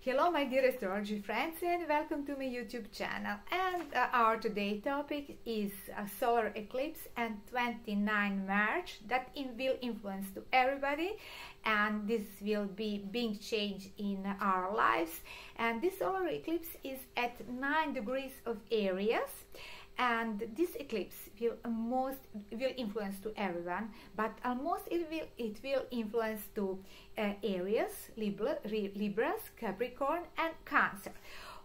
Hello my dear astrology friends and welcome to my YouTube channel. And our today topic is a solar eclipse and 29 March that will influence to everybody, and this will be big change in our lives. And this solar eclipse is at 9 degrees of Aries, and this eclipse will influence to everyone, but almost it will influence to Aries, Libras, Capricorn and Cancer.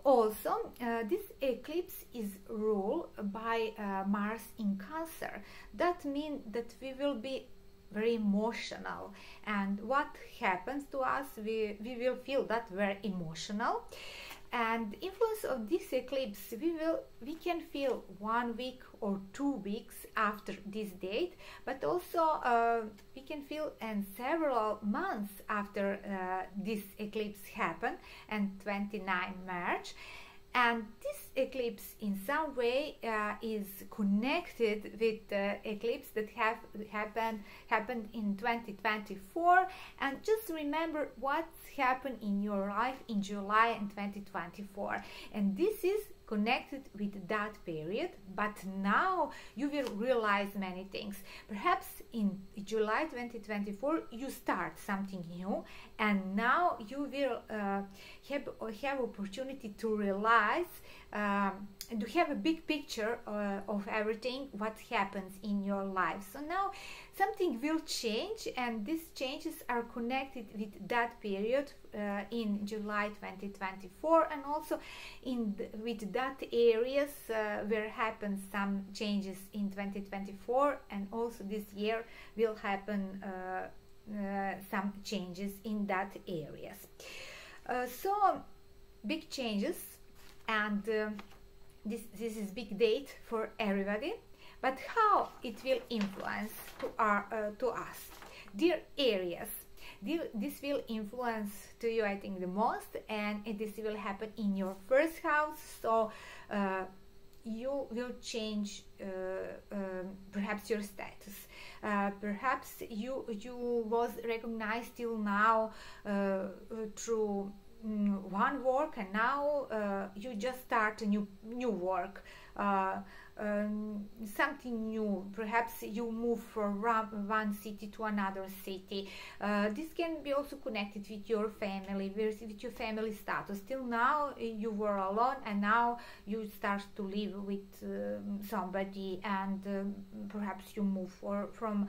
Also, this eclipse is ruled by Mars in Cancer. That means that we will be very emotional, and what happens to us, we will feel that very emotional. And the influence of this eclipse we can feel 1 week or 2 weeks after this date, but also we can feel in several months after this eclipse happened and 29 March. And this eclipse in some way is connected with eclipse that happened in 2024. And just remember what's happened in your life in July in 2024. And this is connected with that period, but now you will realize many things. Perhaps in July 2024 you start something new, and now you will have opportunity to realize and to have a big picture of everything what happens in your life. So now something will change, and these changes are connected with that period in July 2024, and also with that areas where happen some changes in 2024, and also this year will happen some changes in that areas. So big changes, and this is big date for everybody. But how it will influence to us, dear Aries? This will influence to you, I think, the most, and this will happen in your first house. So you will change perhaps your status. Perhaps you was recognized till now through one work, and now you just start a new work. Something new. Perhaps you move from one city to another city. This can be also connected with your family, with your family status. Till now you were alone, and now you start to live with somebody, and perhaps you move from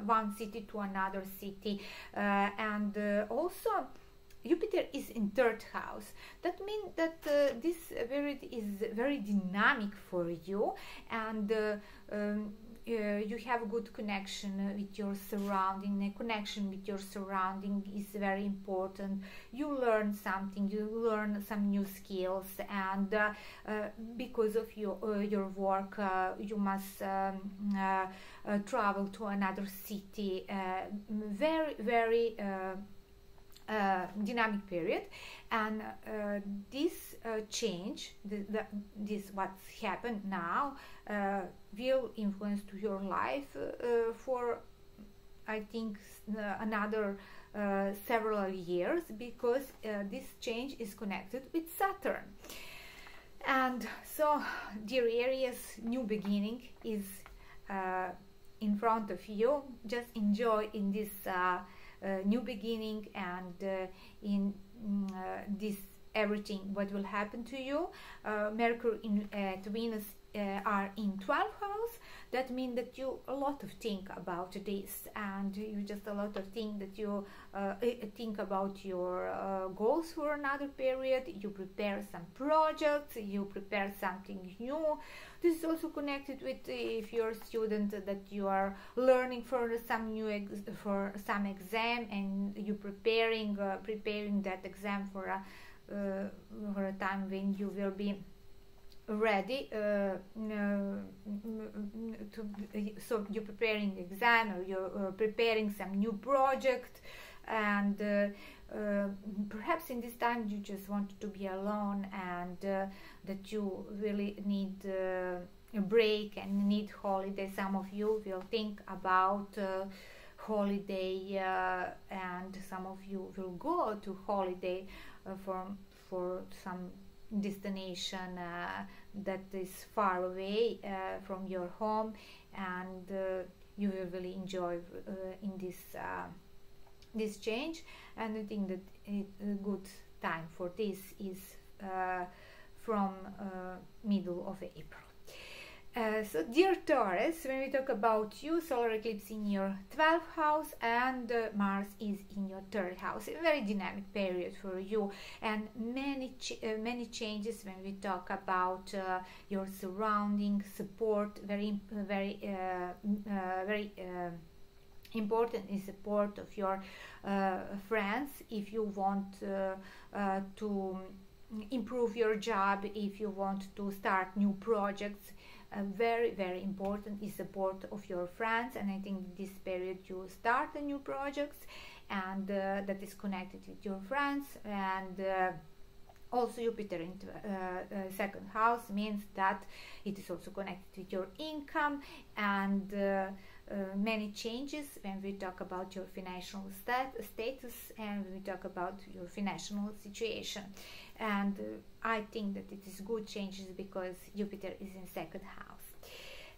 one city to another city. And also Jupiter is in third house. That means that this period is very dynamic for you, and you have a good connection with your surrounding. A connection with your surrounding is very important. You learn something, you learn some new skills, and because of your work you must travel to another city. Very dynamic period. And this change, this what's happened now, will influence to your life for, I think, another several years, because this change is connected with Saturn. And so, dear Aries, new beginning is in front of you. Just enjoy in this new beginning, and in this everything what will happen to you. Mercury and Venus are in 12th house. That means that you a lot of think about this, and you just a lot of think that you think about your goals for another period. You prepare some projects, you prepare something new. This is also connected with, if you're a student, that you are learning for some some exam, and you preparing that exam for a time when you will be ready so you're preparing exam, or you're preparing some new project, and perhaps in this time you just want to be alone, and that you really need a break and need holiday. Some of you will think about holiday, and some of you will go to holiday for some destination that is far away from your home, and you will really enjoy in this change. And I think that a good time for this is from middle of April. So dear Taurus, when we talk about you, solar eclipse in your 12th house and Mars is in your 3rd house. A very dynamic period for you, and many changes when we talk about your surrounding, support. Very important is support of your friends. If you want to improve your job, if you want to start new projects, very important is support of your friends. And I think this period you start the new projects, and that is connected with your friends. And also Jupiter in 2nd house means that it is also connected with your income, and many changes when we talk about your financial status and when we talk about your financial situation. And I think that it is good changes because Jupiter is in 2nd house.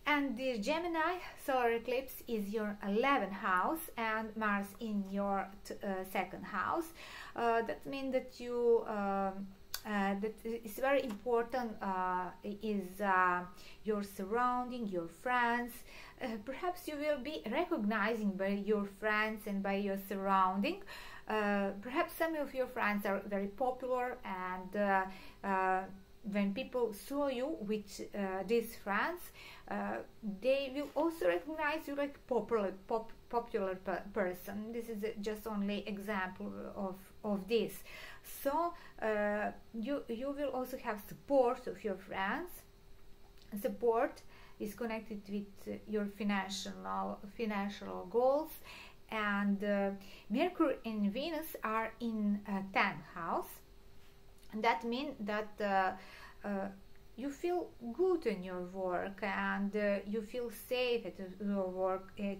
And the Gemini, solar eclipse is your 11th house and Mars in your 2nd house. That means that you that is very important is your surrounding, your friends. Perhaps you will be recognizing by your friends and by your surrounding. Perhaps some of your friends are very popular, and when people saw you with these friends, they will also recognize you like popular person. This is just only example of this. So you will also have support of your friends. Support is connected with your financial goals, and Mercury and Venus are in 10th house. And that means that you feel good in your work, and you feel safe at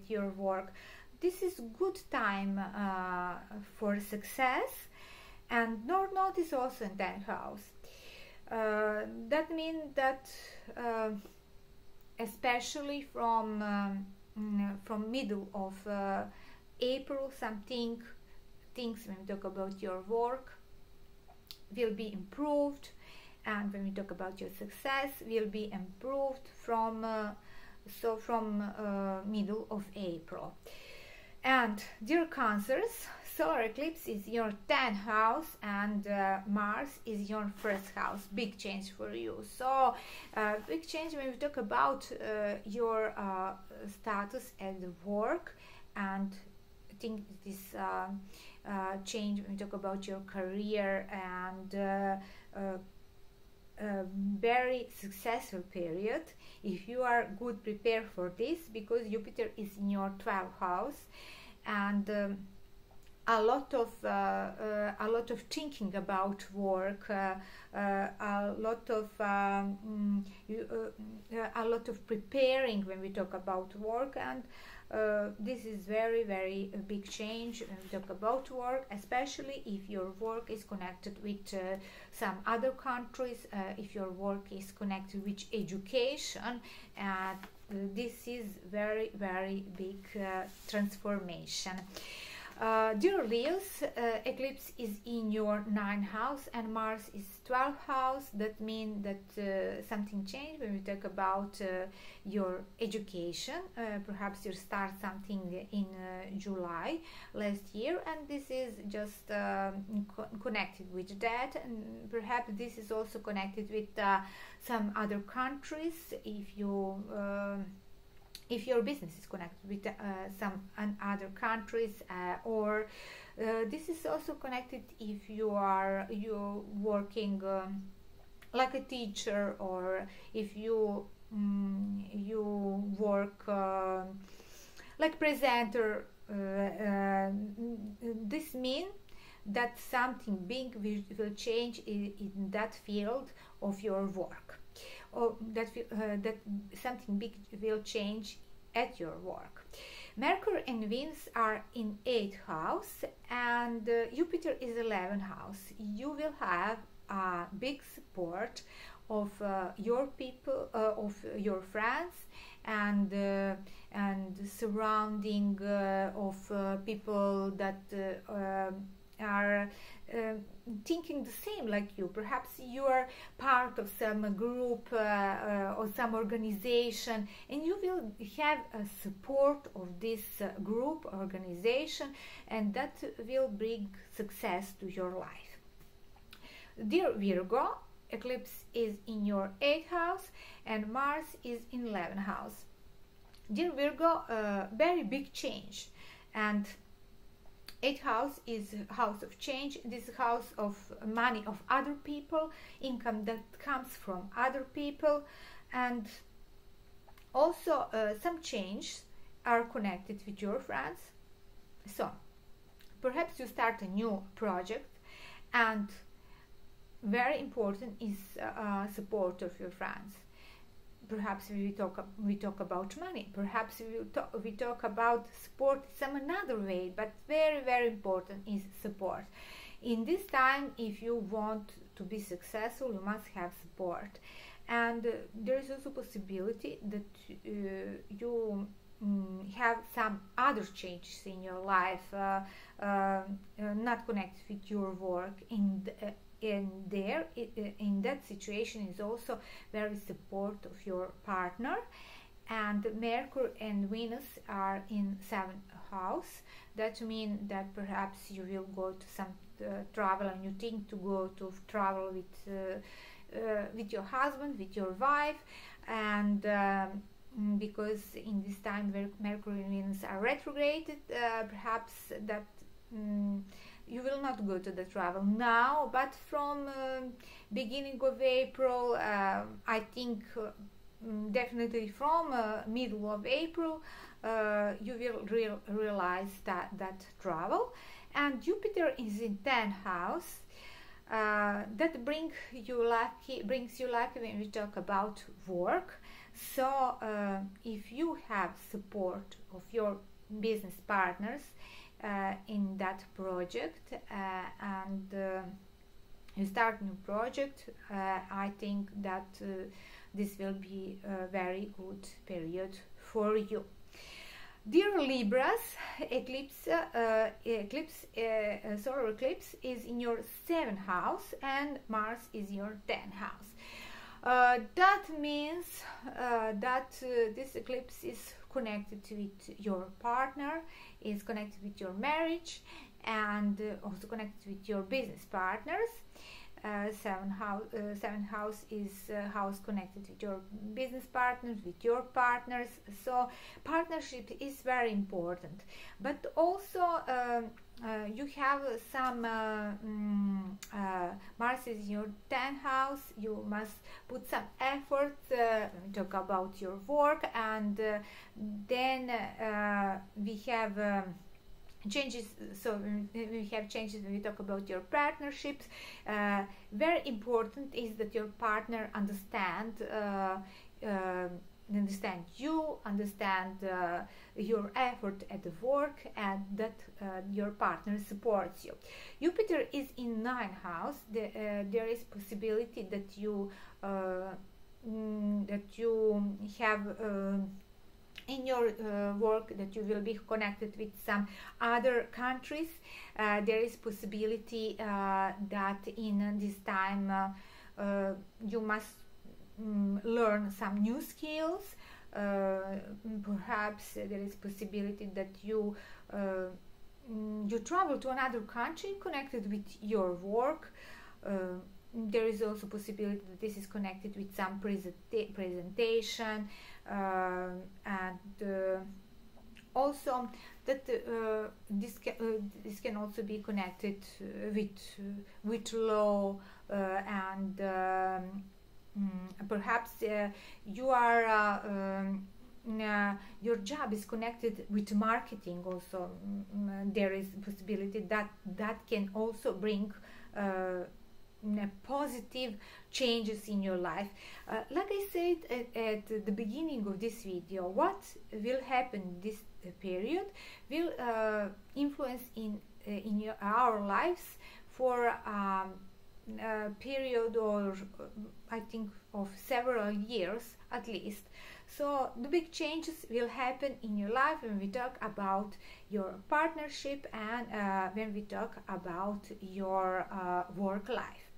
your work. This is good time for success. And North Node is also in 10th house. That means that especially from middle of April, things when we talk about your work will be improved, and when we talk about your success will be improved from middle of April. And dear Cancers, solar eclipse is your 10th house and Mars is your 1st house. Big change for you. So big change when we talk about your status at work, and I think this change when we talk about your career, and very successful period if you are good prepared for this, because Jupiter is in your 12th house, and a lot of thinking about work, a lot of preparing when we talk about work, and this is very big change when we talk about work, especially if your work is connected with some other countries, if your work is connected with education, and this is very big transformation. Dear Leos, eclipse is in your 9th house and Mars is 12th house. That means that something changed when we talk about your education. Perhaps you start something in July last year, and this is just connected with that, and perhaps this is also connected with some other countries if your business is connected with some other countries, or this is also connected if you're working like a teacher, or if you work like presenter. This means that something big will change in that field of your work, or that something big will change at your work. Mercury and Venus are in 8th house, and Jupiter is 11th house. You will have a big support of your people, of your friends, and surrounding of people that are thinking the same like you. Perhaps you are part of some group or some organization, and you will have a support of this group organization, and that will bring success to your life. Dear Virgo, eclipse is in your 8th house and Mars is in 11th house. Dear Virgo, very big change, and 8th house is house of change. This is house of money of other people, income that comes from other people, and also some changes are connected with your friends. So perhaps you start a new project, and very important is support of your friends. Perhaps we talk about money. Perhaps we talk about support some another way, but very important is support. In this time, if you want to be successful, you must have support, and there is also possibility that you have some other changes in your life, not connected with your work. In that situation is also very support of your partner. And Mercury and Venus are in 7th house. That means that perhaps you will go to some travel, and you think to go to travel with your husband, with your wife, and because in this time Mercury and Venus are retrograded, perhaps that you will not go to the travel now, but from beginning of April, I think definitely from middle of April, you will realize that travel. And Jupiter is in 10th house. That brings you lucky when we talk about work. So if you have support of your business partners in that project, and you start a new project, I think that this will be a very good period for you. Dear Libras, solar eclipse is in your 7th house and Mars is your 10th house. That means that this eclipse is connected with your partner, is connected with your marriage, and also connected with your business partners. 7th house is house connected with your business partners, with your partners. So partnership is very important, but also you have some Mars is in your 10th house. You must put some effort when we talk about your work, and then we have changes. So we have changes when we talk about your partnerships. Very important is that your partner understand you, understand your effort at the work, and that your partner supports you. Jupiter is in 9th house. There is possibility that you have in your work that you will be connected with some other countries. There is possibility that in this time you must learn some new skills. Perhaps there is possibility that you travel to another country connected with your work. There is also possibility that this is connected with some presentation, and also that this can also be connected with law, and perhaps you are your job is connected with marketing. Also there is possibility that can also bring positive changes in your life. Like I said at the beginning of this video, what will happen period will influence in our lives for a period, or I think of several years at least. So the big changes will happen in your life when we talk about your partnership and when we talk about your work life.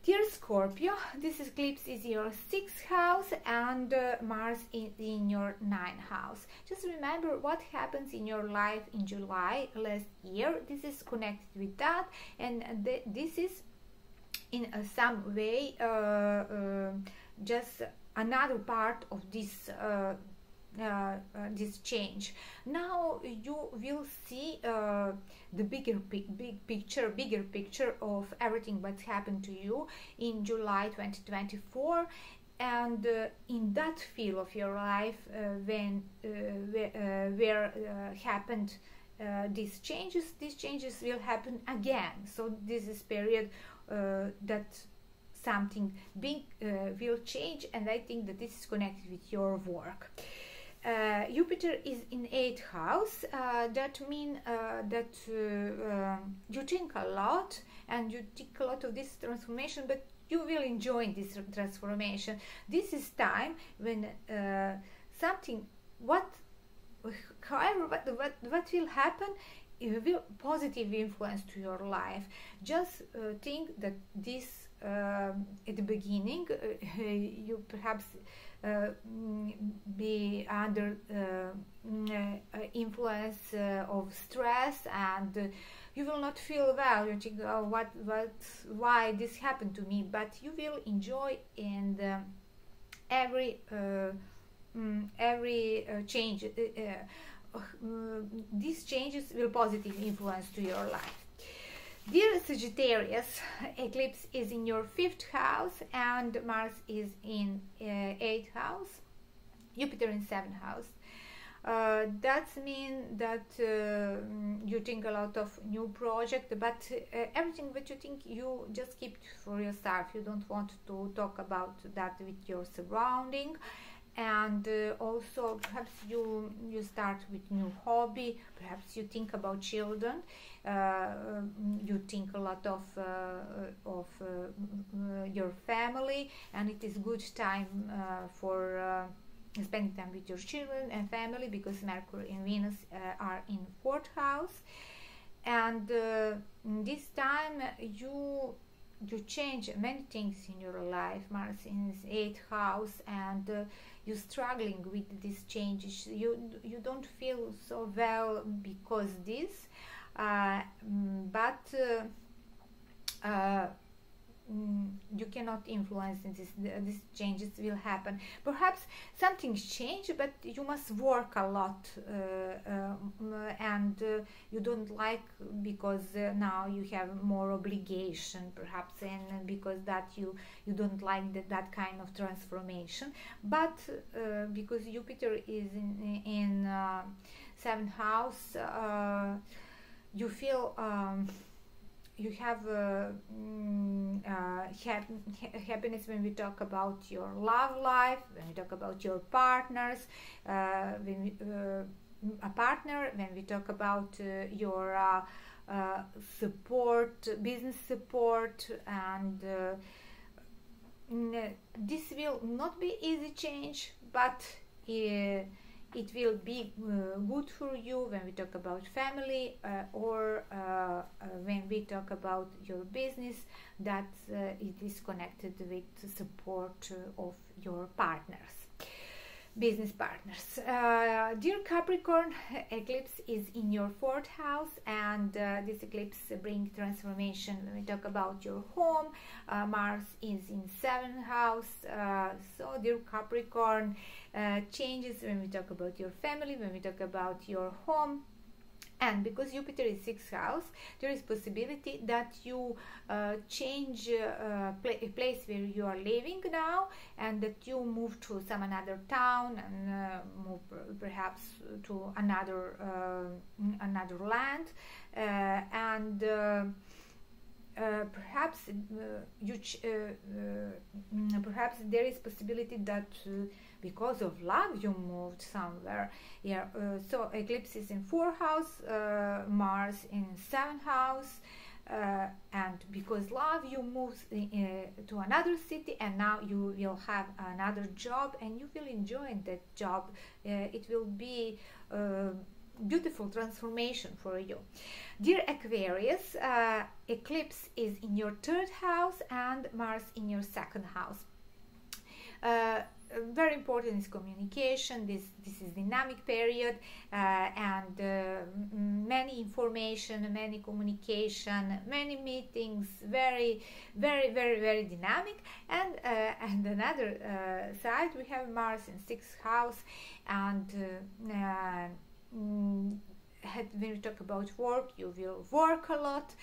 Dear Scorpio, this eclipse is your 6th house and Mars is in your 9th house. Just remember what happens in your life in July last year. This is connected with that, and this is in some way just another part of this this change. Now you will see the bigger picture of everything that's happened to you in July 2024, and in that field of your life where happened these changes will happen again. So this is period that something big will change, and I think that this is connected with your work. Jupiter is in 8th house. That means that you think a lot and you think a lot of this transformation, but you will enjoy this transformation. This is time when something, however, what will happen, it will positive influence to your life. Just think that this at the beginning you perhaps be under influence of stress, and you will not feel well. You think, oh, why this happened to me? But you will enjoy, and every change. These changes will positively influence to your life. Dear Sagittarius, eclipse is in your 5th house and Mars is in 8th house, Jupiter in 7th house. That means that you think a lot of new project, but everything that you think, you just keep for yourself. You don't want to talk about that with your surrounding. And also perhaps you start with new hobby, perhaps you think about children, you think a lot of your family, and it is good time for spending time with your children and family, because Mercury and Venus are in 4th house, and this time you change many things in your life. Mars in 8th house, and you're struggling with these changes. You don't feel so well because this, but you cannot influence this. These changes will happen. Perhaps something's changed, but you must work a lot, and you don't like, because now you have more obligation, perhaps, and because that you don't like that kind of transformation. But because Jupiter is in 7th house, you feel you have happiness when we talk about your love life, when we talk about your partners, when we talk about your support, business support, and this will not be easy change, but it will be good for you when we talk about family, or when we talk about your business, that it is connected with support of your partners, business partners. Dear Capricorn, eclipse is in your 4th house, and this eclipse brings transformation when we talk about your home. Mars is in 7th house, so dear Capricorn, changes when we talk about your family, when we talk about your home. And because Jupiter is 6th house, there is possibility that you change a place where you are living now, and that you move to some another town, and move perhaps to another land, and perhaps perhaps there is possibility that because of love you moved somewhere. Yeah. So eclipse is in 4th house, Mars in 7th house. And because love you moved to another city, and now you will have another job and you will enjoy that job. It will be beautiful transformation for you. Dear Aquarius, eclipse is in your 3rd house and Mars in your 2nd house. Very important is communication. This is dynamic period, and many information, many communication, many meetings, very dynamic. And another side, we have Mars in 6th house, and when we talk about work, you will work a lot,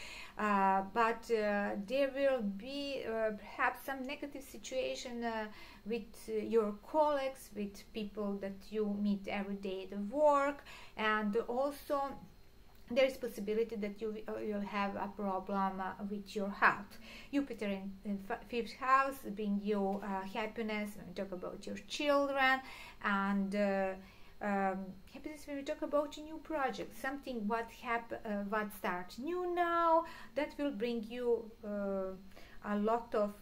but there will be perhaps some negative situation with your colleagues, with people that you meet every day at work, and also there is possibility that you will have a problem with your health. Jupiter in 5th house bring you happiness when we talk about your children, and happiness when we talk about a new project, something what starts new now, that will bring you a lot of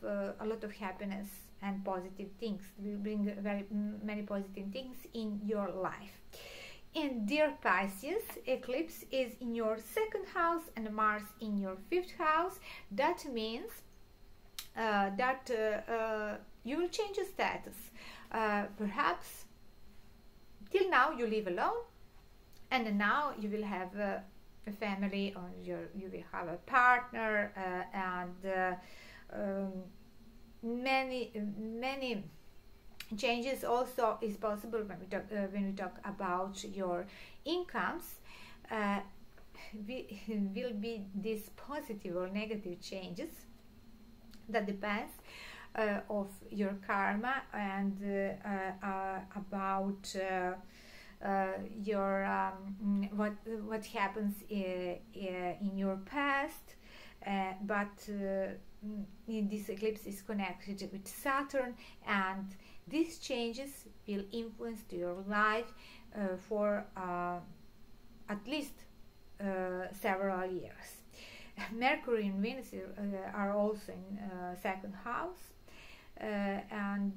happiness and positive things. Will bring very many positive things in your life. And dear Pisces, eclipse is in your 2nd house and Mars in your 5th house. That means that you will change your status. Perhaps till now you live alone, and now you will have a family, or you will have a partner, and many changes also is possible when we talk about your incomes. Will be these positive or negative changes. That depends of your karma, and about your what happens in your past. But this eclipse is connected with Saturn, and these changes will influence your life for at least several years. Mercury and Venus are also in 2nd house, and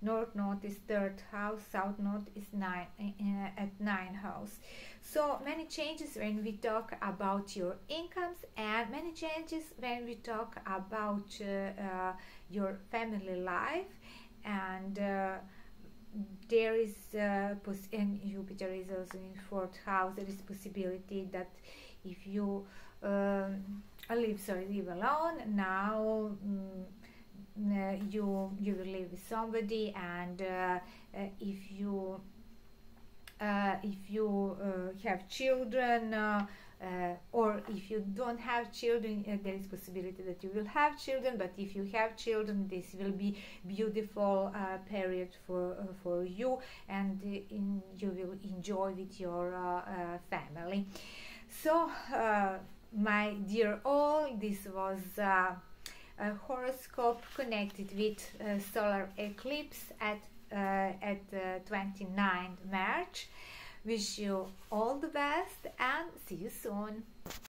North Node is 3rd house, South Node is at 9th house. So many changes when we talk about your incomes, and many changes when we talk about your family life. And there is and Jupiter is also in 4th house. There is possibility that if you live alone now, you will live with somebody, and if you have children, or if you don't have children, there is possibility that you will have children. But if you have children, this will be beautiful period for you, and you will enjoy with your family. So my dear all, this was a horoscope connected with solar eclipse at 29th March. Wish you all the best and see you soon.